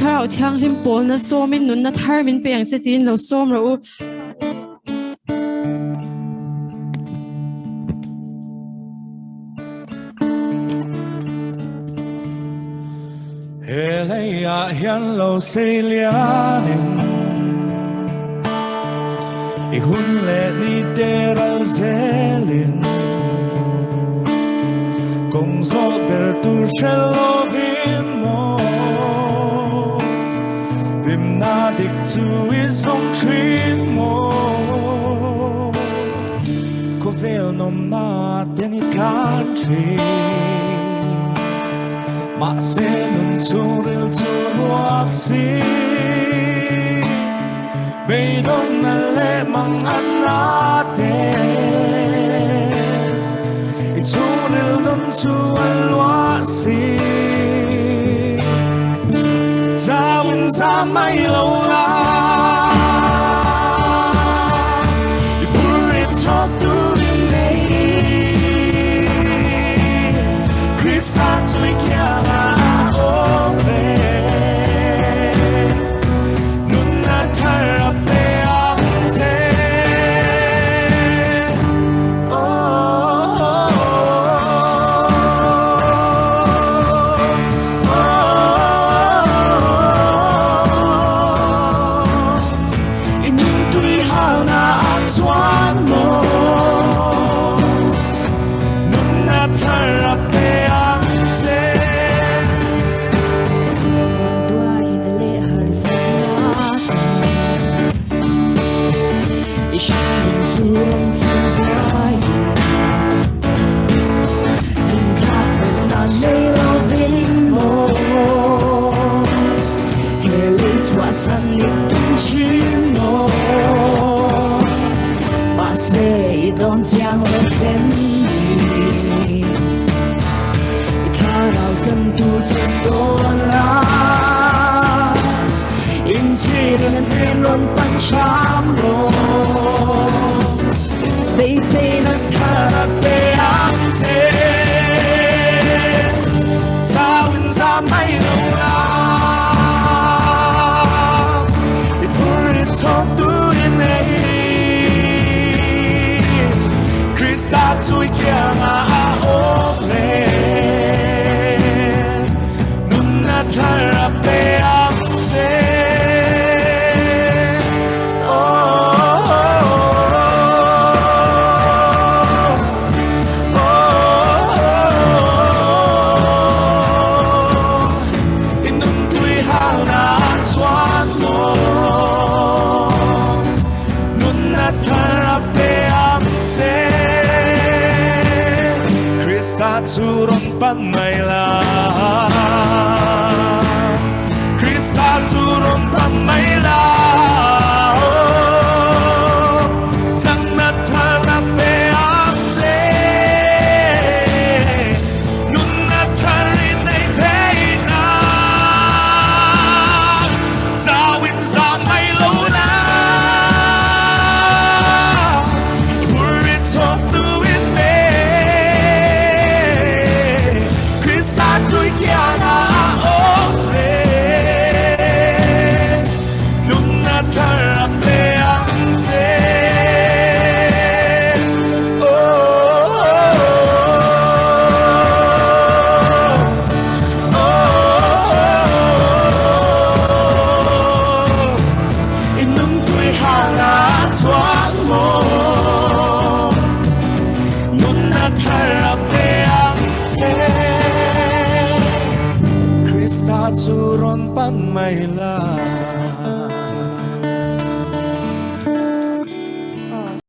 ถ้าเราเที่ยงทิมปนนะโซมินนุนนะทาร์มินเปียงเสตินเราโซมเราเฮลัยอายันเราเสียดินอีกคนเล่นี่เดรัลเซลินคงโซเดอร์ตูเชลโลบินโมบิมนาดิกจูอิซงทรีโมโคเวลนมนาเดนิกันทรีมาเซนุนจูริลจูรักซีเบดอนนั่นแหละมังอันนาเดอิจูริลนุนจูอัลวาซีจาวินซาไม่ลงลาอิบุริทอดูดิเนคริสตาจุยแค่don't将我等你，看到真独真多啦，引起的辩论半晌落，被谁能他被安静，早晚早没有啦，一不日从独眼内。Krista tu chiama a ore Nuna terra pe ante Oh In nun tui hana tuan mo Nuna terra pe ante Krista turun panmayla Krista turun panmayla Chẳng nát thana pe ante Nun nát thari nay thay na Zawin sa may lâu na Purit talk to it me Tôi kia na ore Nuna terra pe ante Oh In nun tui hana tuan mo Nuna terra pe ante Krista turun panmayla